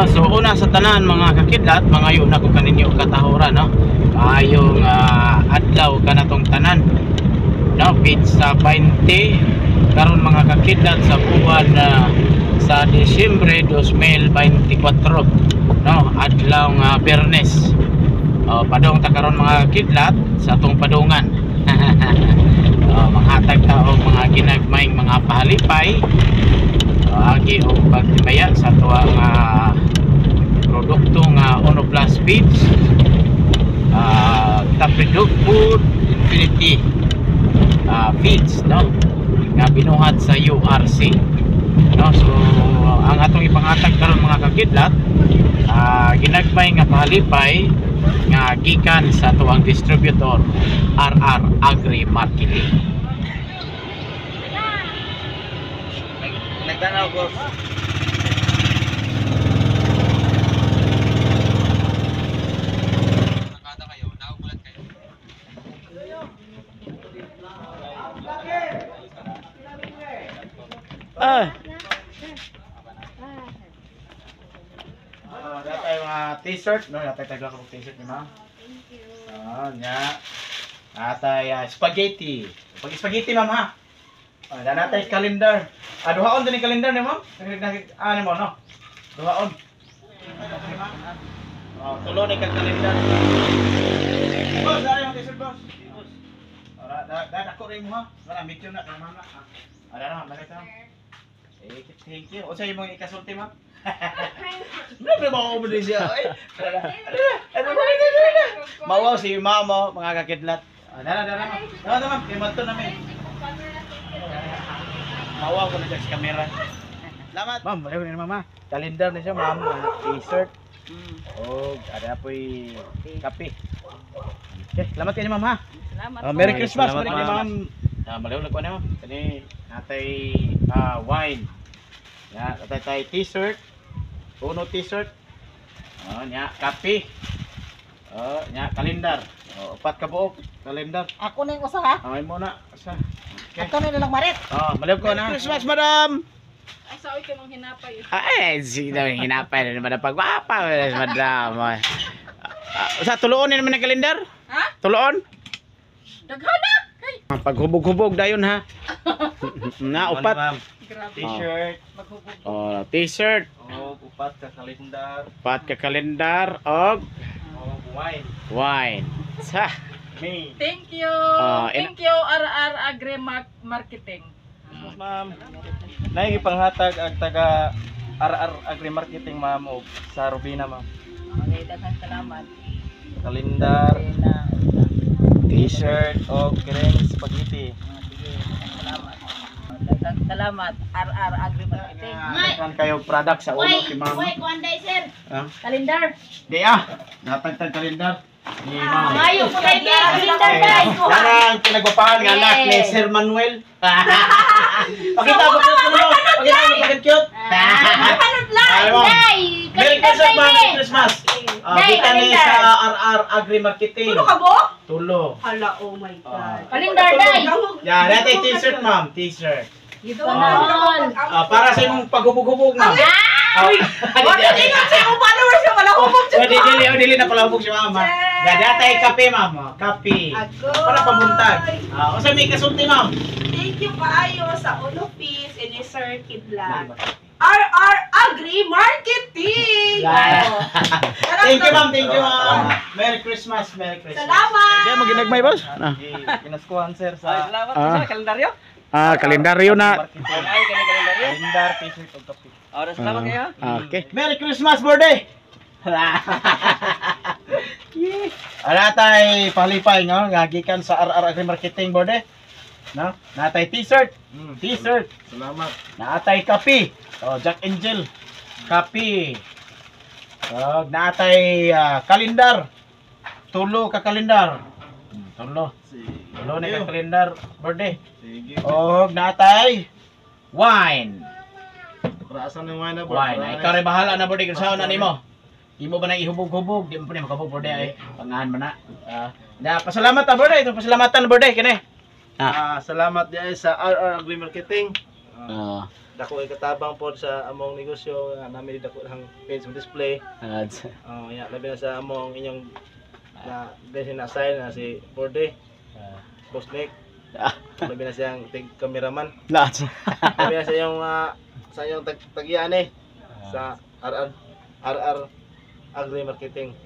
No, so una sa tanan mga kakidlat, mga yun ako kaninyo katahuran, no. Ayong adlaw kanatong tanan. No, pizza 20 karon mga kakidlat sa buwan sa Disyembre 2024. No, adlaw nga Biyernes. Padong ta karon mga kakidlat sa atong padungan. Manghatag ta og mga ginagmayng mga pahalipay. Agi o pagtimaya sa tuwa nga produkto nga Uno Plus Feeds, Tapidog Food Infinity Feeds, no, nga binuhat sa URC, no. So ang atong ipanghatag karon mga kakidlat, ginagmay nga pahalipay nga gikan sa tuwang distributor RR Agri Marketing. Nagtanaw ko. Nakada kayo, naugulat kayo. Datay mga t-shirt, no, datay tagla ko t-shirt ni ma'am. Nya. Datay spaghetti. Pag spaghetti ma'am ha. Datay calendar. Duhaon din ang calendar ni ma'am. Ano mo no? Duhaon. Tulo ni kag calendar. Boss, dali yung t-shirt boss. Boss. Ako rin mo ha. Wala medyo na kay ma'am na. Na, balik na. Thank you. O sa imong ikasulti ma'am. Ano ba ako din siya? Mawaw si mama mga kakidlat. Dara ma'am, kay mato namin. Mawaw ko na sa camera. Salamat. Ma'am, wala ko ni mama. Calendar na siya ma'am, t-shirt. Ada po'y kape. Okay, salamat kayo ma'am ha. Salamat. Merry Christmas, Salamat, ma'am. Maliw ko na ma'am. Kani natay wine. Ya, natay t-shirt. Uno t-shirt. Nya kape. Nya kalendar. Upat ka buok kalendar. Ako na yung usa ha. May muna sa. Okay. Ako na nilang marit. Maliw ko na. Christmas, madam. Ay, saoy ka mong hinapay. Sige daw hinapay na naman pagwapa, madam. Sa tuloon naman ang kalendar? Ha? Tuloon? Daghana. Kay. Paghubog-hubog dayon ha. Na upat. Grabe. T-shirt. Maghubog. T-shirt. Upat ka kalendar. Upat ka kalendar og Wine. wine. Sa. Me. Thank you. in- Thank you RR Agri Marketing. Ma'am. Naigipanghatag ang taga RR Agri Marketing ma'am og sa Rubina ma'am. Okay, daghang salamat. Kalendar, Na t-shirt o kereng spaghetti. sige, salamat. Daghang salamat RR Agri Marketing. Kan kayo product sa ulo si ma'am. kuanday sir. Kalendar. Di natagtag kalendar. Ni ma'am. Mayo po kayo kalendar guys. Yan ang pinagwapahan nga anak ni Sir Manuel. Pakita ko mo. Pakita mo cute. Mapanood lang. Merry Christmas, ma'am. Merry Christmas. Kita ni sa RR Agri Marketing. Tulo ka mo? Tulo. Hala, oh my God. Kalendar day. Yan, dati t-shirt ma'am, t-shirt. Gito na. Para sa imong paghubog-hubog ma'am. Wala din ang sa'yo followers yung malahubog siya. Dili na pala hubog si mama. Dati kape ma'am, kape. Para pabuntag. Usa may kasulti ma'am. Thank you kaayo sa Uno Peace and Sir Kidlat. RR Agri Marketing! Thank you ma'am, thank you ma'am. Merry Christmas, Merry Christmas. Salamat! Kaya maginagmay boss? Kinaskuhan sir sa kalendaryo. Kalendaryo na. kalendar, t-shirt o kape. Salamat kayo. Okay. Merry Christmas, birthday! Natay palipay no, gagikan sa RR Agri Marketing birthday. No? Natay t-shirt. T-shirt. Salamat. Natay kape. Jack Angel. Kape. Natay kalendar. Tulo ka kalendar. Tulo. Tulo na ka kalendar birthday. Sige. Natay wine. Rasa ng wine na bro. Wine. Ikaw rin bahala na birthday kung saan na nimo. Imo ba nang ihubog-hubog? Di mo pa ni makabog birthday ay pangahan man na. Pasalamat ta birthday, ito pasalamatan birthday kini. Salamat din sa RR Agri Marketing. dako katabang po sa among negosyo nga namin dako lang page mo display. Ads. Ya, labi na sa among inyong na design na sign na si Borde, Boss Nick. Labi na siyang tig cameraman. Ads. Labi na sa iyong tagiyaan sa RR Agri Marketing.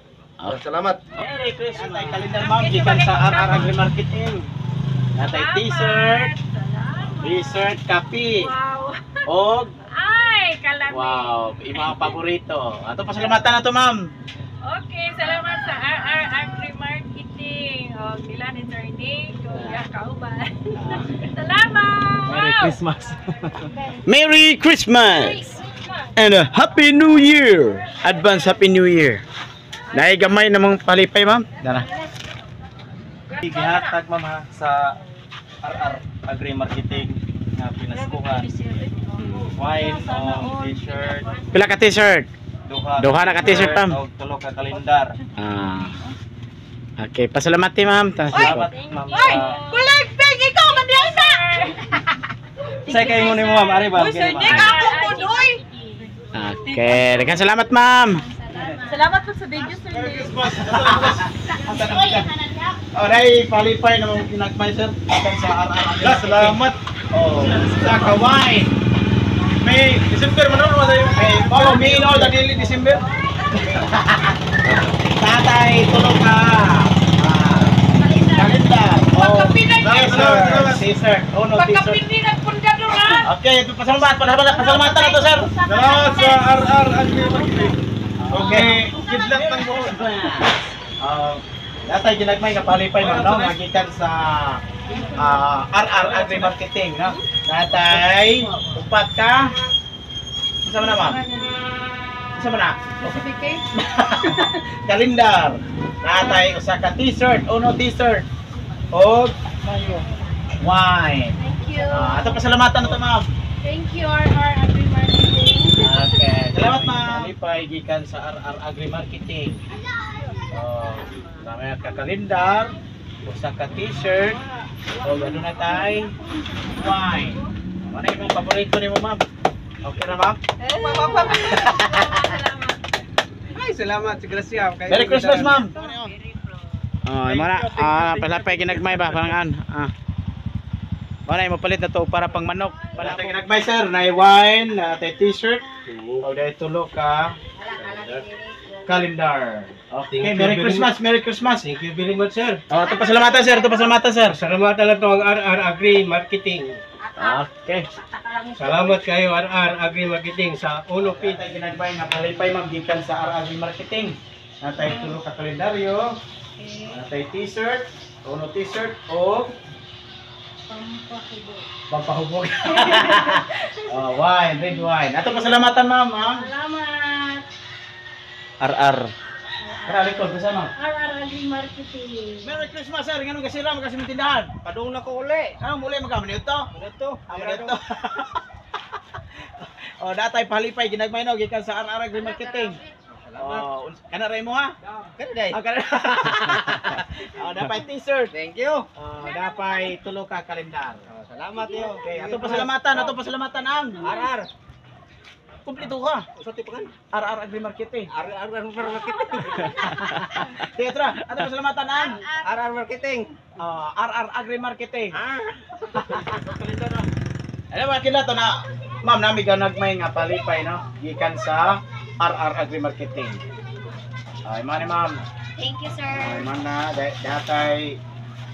Salamat. Merry Christmas. Natay kalendar ma'am gikan sa RR Agri Marketing. Natay t-shirt, t-shirt, kape. Wow. Og Ay, kalami. wow, mga paborito. Ato pasalamatan na to ma'am. Okay, salamat sa RR Agri Marketing. O, nila ni Sir Nick. O, kauban. Salamat! Merry Christmas. Merry Christmas and a Happy New Year. Advance Happy New Year. Naay gamay namang palipay ma'am. Dara. Gihatag ma'am ha, sa RR Agri Marketing nga pinaskuhan. Wine, t-shirt, Pila ka t-shirt? Duha na ka t-shirt, ma'am. og tulo ka kalendar. Okay, pasalamati ma'am. Salamat ma'am. Kulag peg ikaw man diay na. Say kay mo ni mo ma'am, ari ba? Uy, Sir Nick, ako po doy. Okay, daghang salamat ma'am. Salamat po sa video, Sir Nick. Oh, dai palipay namang pinagmay sir. Daghang sa RR. Salamat. Oh, sa Kawai. May December man ano tayo? May bago Mino dali December. Tatay tulog ka. Kalendar. Oh, t-shirt. Oh, no t-shirt. Pagkapindi nagpundado na. Okay, ito pasalamatan na to sir. Salamat sa RR Agri Marketing. Okay, kidlat man mo. Datay ginagmay nga palipay man no, magikan sa RR Agri Marketing no. Datay upat ka. Unsa man na ma'am? Unsa man na? Certificate. Kalendar. Datay usa ka t-shirt, uno t-shirt. Og wine. Thank you. Ato pasalamatan na to ma'am. Thank you, RR Agri Marketing. Okay. Salamat ma'am. Palipay gikan sa RR Agri Marketing. Namay ka kalendar, usa ka t-shirt, o ano na tay? Wine. Ano yung paborito ni mo ma'am? Okay na ma'am? Ay, salamat si Gracia. Merry Christmas ma'am. Oh, mana palapay ginagmay ba parangan? Wala mo palit na to para pang manok. Palapay ginagmay sir, na wine, na t-shirt. O dahil tulo ka calendar. Okay, Merry Christmas, Merry Christmas. Thank you very much, sir. Oh, ito pasalamatan sir, ito pasalamatan sir. Salamat lang to ang RR Agri Marketing. Okay. Salamat kayo RR Agri Marketing sa ulo pit. Natay ginagmay nga palipay ma'am gikan sa RR Marketing. Natay tulo ka kalendaryo. Natay t-shirt, uno t-shirt o pampahubog. Oh, wine, red wine. Ato pasalamatan ma'am, ha? Salamat! RR. Karali ko kasama. RR Agri Marketing. Merry Christmas sir, nganong kasira kasi mo tindahan. Padung na ko uli. Ano muli magkamani ito? Dito. Dito. Oh, datay palipay ginagmay no gikan sa RR Agri Marketing. Oh, kana ray mo ha? Kani day. Kana. Oh, dapat t-shirt. Thank you. Oh, dapat tulo ka kalendar. Salamat yo. Okay, ato pasalamatan ang RR. kumpleto ka. Usa ti pangan. RR Agri Marketing. RR Marketing. Tetra, ato pasalamatan ang RR Marketing. RR Agri Marketing. Alam mo kila to na ma'am nami ganagmay nga palipay no gikan sa RR Agri Marketing. Ay man ma'am. Thank you, sir. Ay man na datay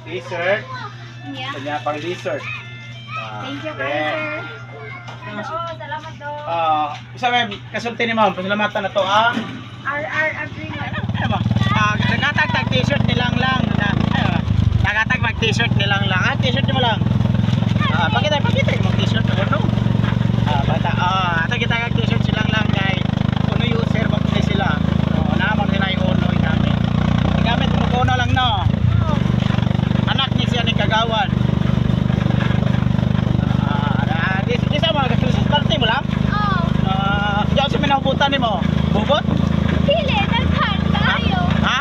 t-shirt. Yeah. Kanya pang t-shirt. Thank you, okay. sir. Oo, salamat do. Isa may kasulti ni ma'am, pasalamatan na to ang RR Agri Marketing. ano ba? Nagatag t-shirt nilang lang. Nagatag mag t-shirt nilang lang. T-shirt mo lang. Pakita yung t-shirt na ano? Bata, ito kita kag t-shirt silang lang kay uno user ba pala sila. Naman nila yung uno gamit. Gamit mo uno lang no. Anak ni siya ni Kagawan. Di sa mga Christmas party mo lang? Oo. Diyan sa minabutan nimo. Bubot? Dili, daghan kayo. Ha?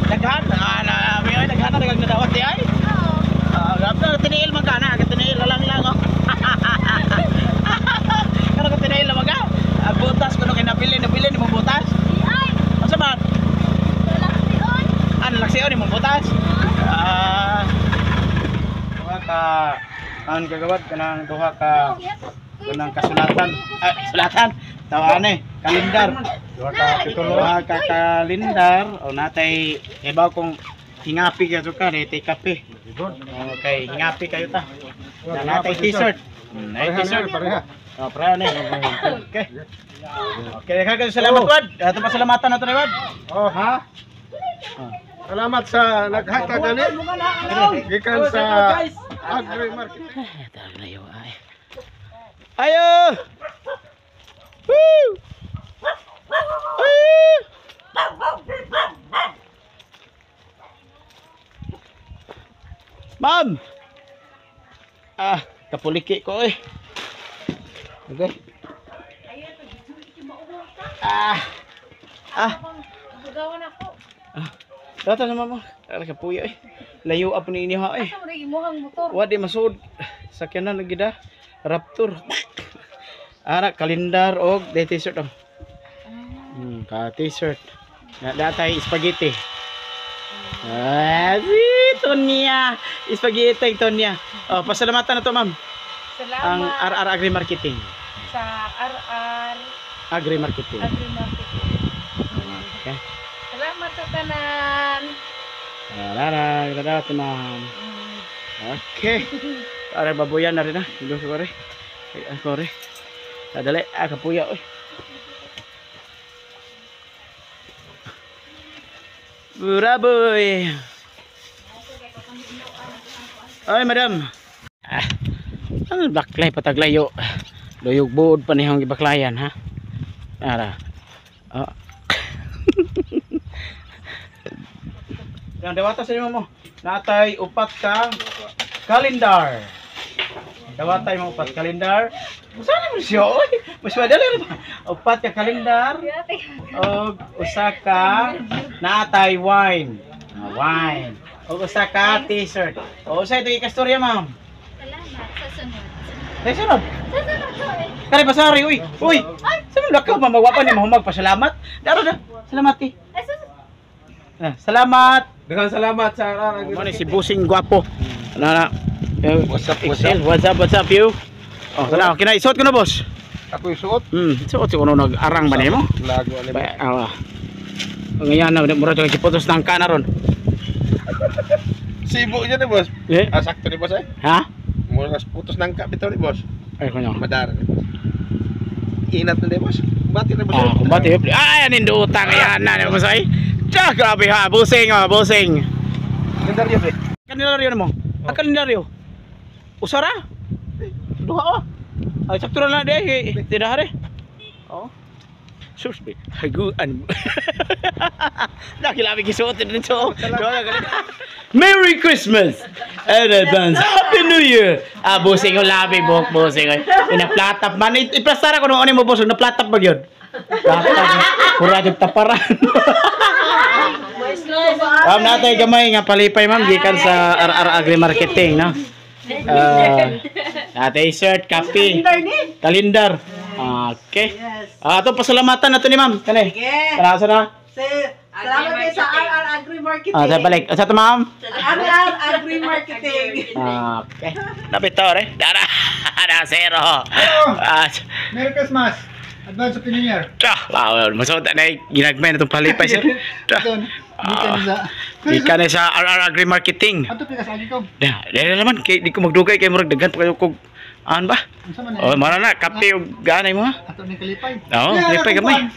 Daghan. Daghan? Daghan na nagdawat di ay? Oo. Grabe na, tiniil man ka na. Tiniil lang oh. ang kagawad kanang duha ka kanang kasulatan. Sulatan. Tawaan kalendar. Duha ka kalendar o natay ibaw kung hingapi ka ka natay kape. Okay, hingapi kayo ta. Natay t-shirt. Natay t-shirt pareha. Oh, pareha ni. Okay. Okay, daghang salamat wad. Ato pasalamatan nato ni wad. Oh, ha? Salamat sa naghatag ani. Gikan sa Agri Market. Ayo! Woo! Ma'am! Kapuliki ko eh. Okay. Magawan ako. Data na mama. Kapuya eh. Layo apa ni ini ha eh. Asa mo rin imuhang motor? Wadi masud. Sakyanan lagi dah. Raptor. Anak kalendar og t-shirt oh. Ka t-shirt. Datay spaghetti. Ito niya. Spaghetti ito niya. Oh, pasalamatan na to ma'am. Salamat. Ang RR Agri Marketing. Sa RR Agri Marketing. Agri Marketing. Okay. Salamat sa tanan. Dati ma'am. Okay. Para babuyan na rin na. Hindi ko rin. Ako rin. Dali. Kapuya. Buraboy. Ay, madam. Ano baklay pataglayo. Doyog buod pa nihong gibaklayan ha. Ara. Yang dewata sa mo. Natay upat ka kalendar. Dewatay mo upat kalendar. Saan mo siya? Oy, mas madali ba? Upat ka kalendar. Og usa ka natay wine. Wine. Og usa ka t-shirt. O usa ito ikastorya ma'am. Salamat sa sunod. Ay, sunod. Sa sunod ko eh. Kani pasari, uy. Uy. Sa mga lakaw mamagwapa ni mahumag pasalamat. Daro na. Salamat ti. Ay, sa Salamat. Daghang salamat sa Agri Ano si Busing Guapo. Na. What's up, what's up you? Oh, sana okay na. Isuot ko na, boss. Ako isuot. Suot ko no nag-arang ba nimo? Lago ani. Ngayon na mura to kipotos nang kana ron. Sibo niya ni boss. Eh? Sakto ni boss eh. Ha? Mura putos nangka bitaw ni boss. Ay kunyo. Madara ni boss. Inat na ni boss. Bati na boss. Kumbati. Ay, anin do utang yan na ni boss ay. Tsa, grabe ha. Busing, busing. Kalendaryo pre. Kalendaryo mo. Kalendaryo. Usara? Duha oh. Ay sakto na deh. Tidak hari. Oh. Sus, haguan. Nakilabi gisuot din so. Merry Christmas and advance Happy New Year. Busing yung labi bok busing. Ina-platap man iplastara ko noon mo boss, na-platap ba gyud? Platap. Pura jud taparan. Ma'am natay gamay nga palipay ma'am gikan sa RR Agri Marketing no. T-shirt, kape, kalendar. Okay. Ato pasalamatan nato ni ma'am. Kanay. Para na. Salamat kayo sa RR Agri Marketing. Sa balik. Sa to ma'am. RR Agri Marketing. Okay. Napito re. Dara. Ada zero. Merry Christmas. Advance Happy New Year. Wow, masod na ginagmay na tong palipay sir. Ikan sa RR Agri Marketing. Ato pila sa agi ko. Dahil naman kay di ko magdugay kay murag daghan pa kayo kog an ba? Oh, mara na kape og ganay mo ha. Ato ni kalipay. Oo, kalipay gamay.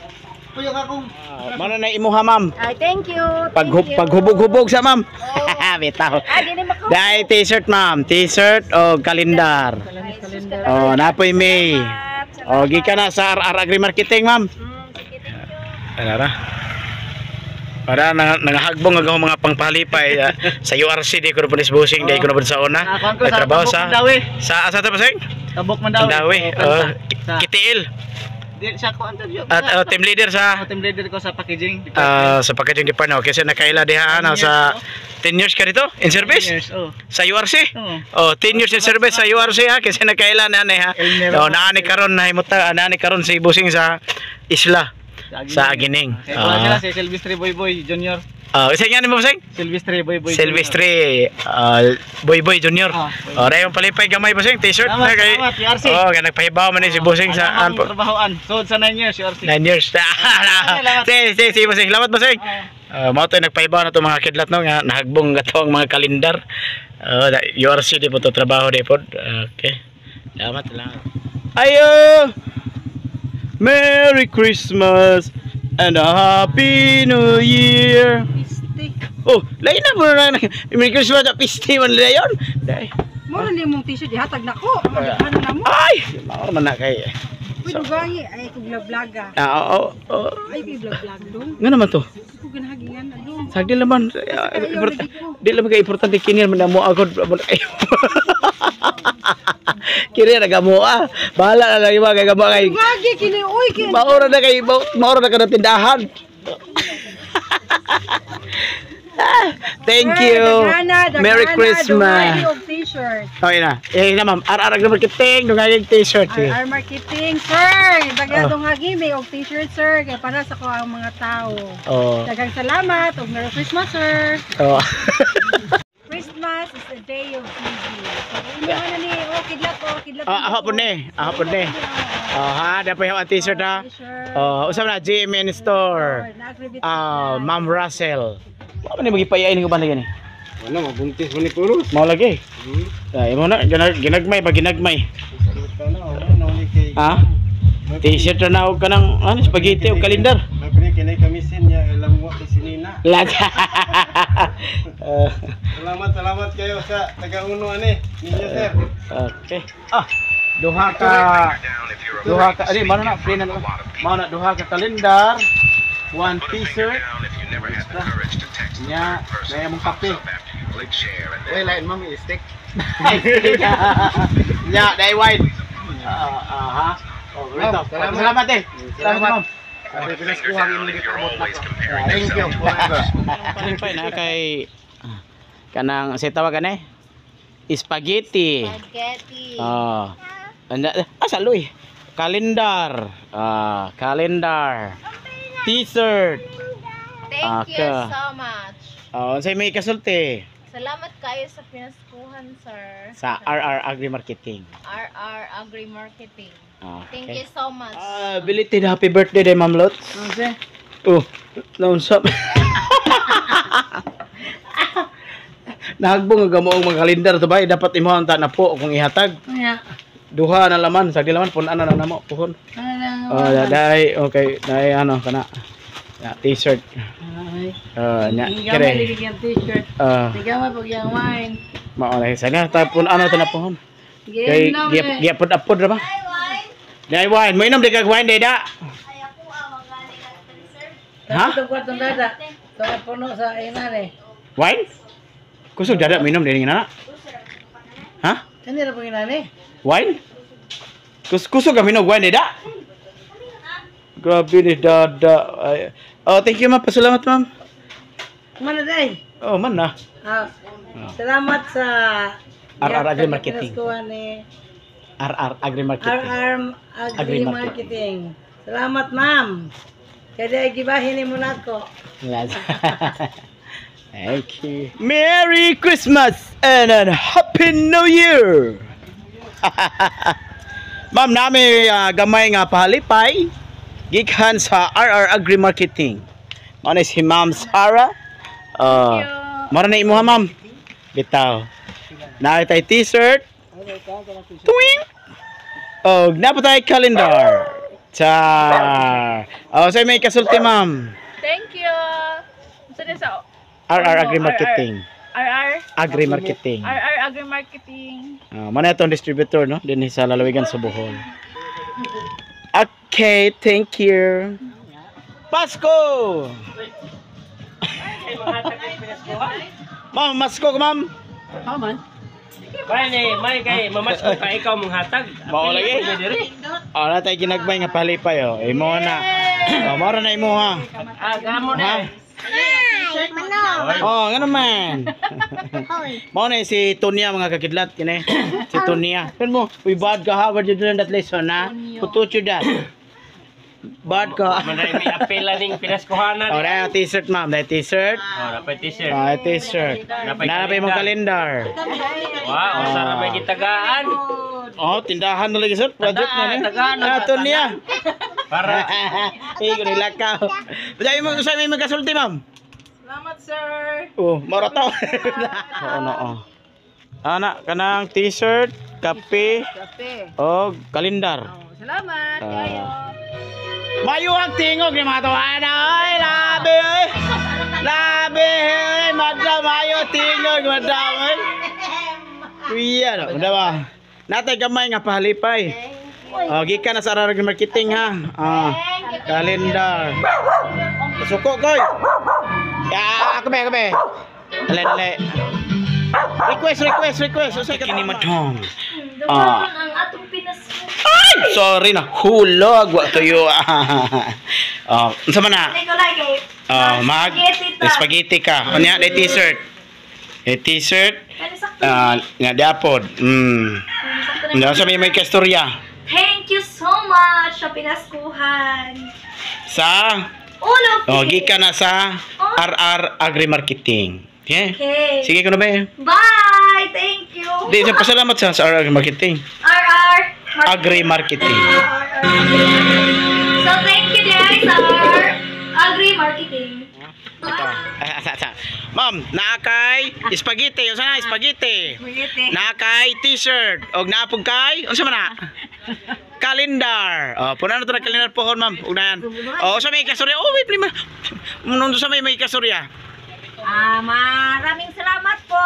Puyo ka kong. Mara na imo ha ma'am. Ay, thank you. Paghubog-hubog sa ma'am. Bitaw. Dili mako. Dai t-shirt ma'am, t-shirt o kalendar. Oh, napoy May. O gikan na sa RR Agri Marketing ma'am. Ara. Para nangahagbong ang mga pangpalipay sa URC di ko na busing di ko na sa una. Nagtrabaho sa asa ta pasing? Tabok Mandawi. Kitiil. Di siya ko interview. At team leader sa team leader ko sa packaging. sa packaging department. Kasi nakaila diha na sa 10 years ka dito in service? Sa URC? Oh, 10 years in service sa URC ha kasi nakaila na ha. Oh, naani karon na himuta, naani karon si busing sa isla. Sa Agining. Wala sila si Silvestre Boy Boy Junior. Isa nga mo bossing? Silvestre Boy Boy. Silvestre Boy Boy Junior. Ora yung palipay gamay bossing t-shirt na kay. RC. Oh, kaya nagpahibaw man ni si bossing sa trabahoan. Sud sa 9 years si RC. 9 years. Si bossing. Salamat bossing. Mao to nagpahibaw na to mga kidlat no nga nahagbong gatong mga kalendar. URC di po to trabaho di po. Okay. Salamat lang. Ayo. Merry Christmas and a Happy New Year. Oh, lain na mo na. Merry Christmas at piste man nila yun. Mo na mong t-shirt dihatag nako. Ano na mo? Ay, mao man na kay. Pwede gangi ay kog vlog-vlog. Ay vlog-vlog dong. Nga naman to. Ko ganahagingan adong. Sagdi laman. Di lang kay importante kini man mo agad mo kayo. Kini na gamo Bahala na lang iba kay gamo kay. Gagi kini oy kini. Maura na kay maura na ka na tindahan. Thank you. Merry Christmas. T-shirt. Okay na. Na ma'am. Ar-arag na marketing. Dungaging t-shirt. Ar marketing, sir. Bagyadong hagi may og t-shirt, sir. Kay para sa ko ang mga tao. Daghang salamat ug Merry Christmas, sir. Christmas is a day of giving. So, ino na ni kidlat. Ahapon ni. Ha, dapat yung t-shirt ha. Usap na GMN Store. Ma'am Russell. Ano ni magipayain ko ba lagi ni? Ano mabuntis mo ni puro. Mao lagi. Imo na ginagmay ba ginagmay. Ha? T-shirt na og kanang spaghetti o kalendar. Labi kinay kamisin niya ilang wa kay sinina. Salamat kayo sa taga-uno ani. Ninyo sir. Okay. Duha ka ani mano na free na lang. Mao na duha ka kalendar, one t-shirt. Nya, may mong kape. Uy, lain mo may stick. Nya, dai wine. Ha. Salamat eh. Salamat ma'am. Thank you. Kaning pa na kay kanang sa tawagan eh. Spaghetti. Saloy. Kalendar. Kalendar. T-shirt. Thank you so much. Unsay may kasulti? Salamat kayo sa pinaskuhan, sir. Sa RR Agri Marketing. RR Agri Marketing. Thank Okay. you so much. Belated happy birthday day, Ma'am Lots. Okay. Naunsap. Nahagbong nga mo ang mga kalendar to ba? Dapat imuha ta na po kung ihatag. Duha na laman, sagdi laman pun ana na namo puhon. Dai okay, dai kana. T-shirt. Nya kire. T-shirt. Tigama pag yang wine. Mao na sana tapon ano to na pohon. Kay giapod-apod ra ba? Dai wine, mo inom di kag wine da. Ha? Ito kwartong dada. Ito puno sa inane. Wine? Kusog dada mo inom di na. Ha? Kanira pag inane? Wine? Kusog ka minog wine da. Grabe ni dada. Thank you ma'am. Pasalamat ma'am. Mana day? Man na. Salamat sa RR Agri Marketing. Ni RR Agri Marketing. Agri Marketing. Salamat ma'am. Kaya gibahin mo nako. Thank you. Merry Christmas and a Happy New Year. Ma'am, nami gamay nga pahalipay gikan sa RR Agri Marketing. Mao ni si Ma'am Sarah. Mara na imo ha ma'am. Bitaw. Na tay t-shirt. Twing. Na pa tay calendar. Char. Say may kasulti ma'am. Thank you. Sa RR Agri Marketing. RR Agri Marketing. RR Agri Marketing. Mana itong distributor no din sa lalawigan sa Bohol. Okay, thank you. Pasko. Ma'am, masko ka ma'am. man. May kay mamasko ka ikaw mong hatag. Mao lagi. Na tay ginagbay nga palipay imo na. Mo na imo ha. Gamo na. Nga naman. Mao na si Tonya mga kakidlat kini. Si Tonya. Pen mo, we bad ka Harvard you learn that lesson na. Putut you that. Bad ka. Manday may apela ning pinaskuhanan. Oh, dahil t-shirt ma'am, dahil t-shirt. Oh, dapat t-shirt. Ah, t-shirt. Napay mong kalendar. Wow, usa ra may gitagaan. Oh, tindahan na lagi sir. Project na niya. Tagaan. Ato niya. Para Igo nilakaw. Dahil mo sa may magkasulti ma'am. Salamat, sir. Oh, marato. Oo, no. Ana kanang t-shirt, kape, o kalendar. Salamat, kayo. Mayo ang tingog ni mga tawana. Ay, labi, oy. Labi, oy. Madam, mayo tingog, madam, oy. Kuya, no. Madam, ah. Natay gamay nga pahalipay. Oh, gikan na sa ararag marketing, ha. Ah, kalendar. Suko, koy. Ya, kabe. Dali. Request. Usay ka ni madam. Ah. ang atong pinasok. Ay, sorry na. Hulog, wa tuyo. Oh, unsa man na? Oh, spaghetti ka. Unya day t-shirt. T-shirt. Nga diapod. Nga sa may kastorya. Thank you so much sa pinaskuhan. Sa Ulo. gikan na sa RR Agri Marketing. Okay? Okay. Sige ko na ba eh. Bye! Thank you! Di, pasalamat sa RR Agri Marketing. RR! Agri Marketing. So, thank you guys, RR Agri Marketing. Ma'am, naakay spaghetti. Unsa na spaghetti? Naakay t-shirt. Og naapog kay, unsa man na? Kalendar. Oh, punan na to na kalendar pohon, ma'am. Ug na yan. Oh, sa may kasurya. Oh, wait, prima. Mundo sa may kasurya. Maraming salamat po.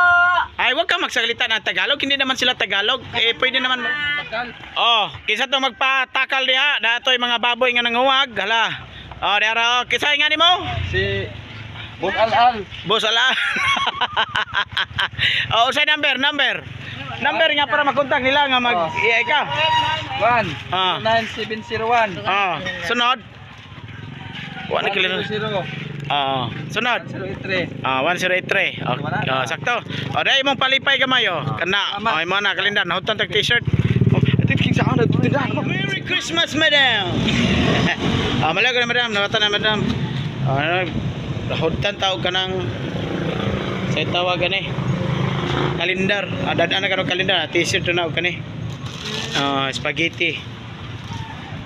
Ay, wag ka magsalita ng Tagalog. Hindi naman sila Tagalog. Eh, pwede naman. Oh, kisa to magpatakal diha. Datoy mga baboy nga nanguwag. Hala. Oh, diara. Oh, kisa nga nimo? Si Boss Al-Al. Boss Ala. Oh, usay number nga para makontak nila nga mag iya ka. 9701. Sunod. Wa na kilala. 0 Sunod. 103. 1083. Okay, sakto. O dai imong palipay gamayo. Kana, imo na kalendar, nahutan tag t-shirt. Merry Christmas, madam. Malago na madam, nawatan na madam. Nahutan tawag kanang say tawagan eh. Kalendar, dadaan na kanang kalendar, t-shirt na kani. Spaghetti.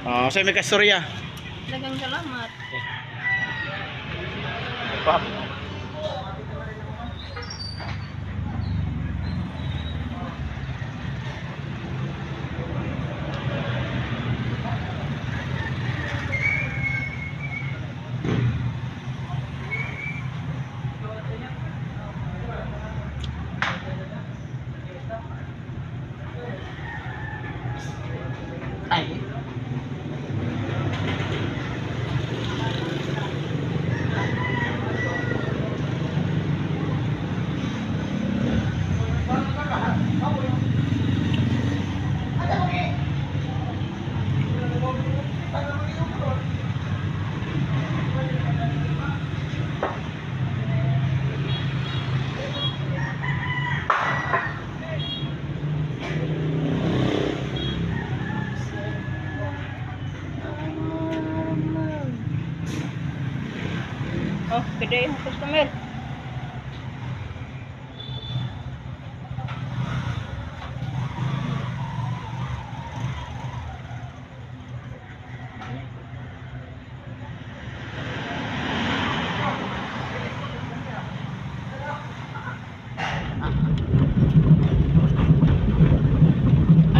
Sa may kastorya. Dagang salamat. Oh, gede yung customer.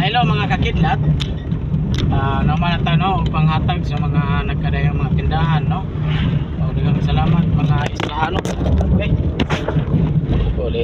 Hello mga kakidlat. Naman na tanong panghatag sa mga nagkadayang mga tindahan, no? Daghang salamat mga Israano.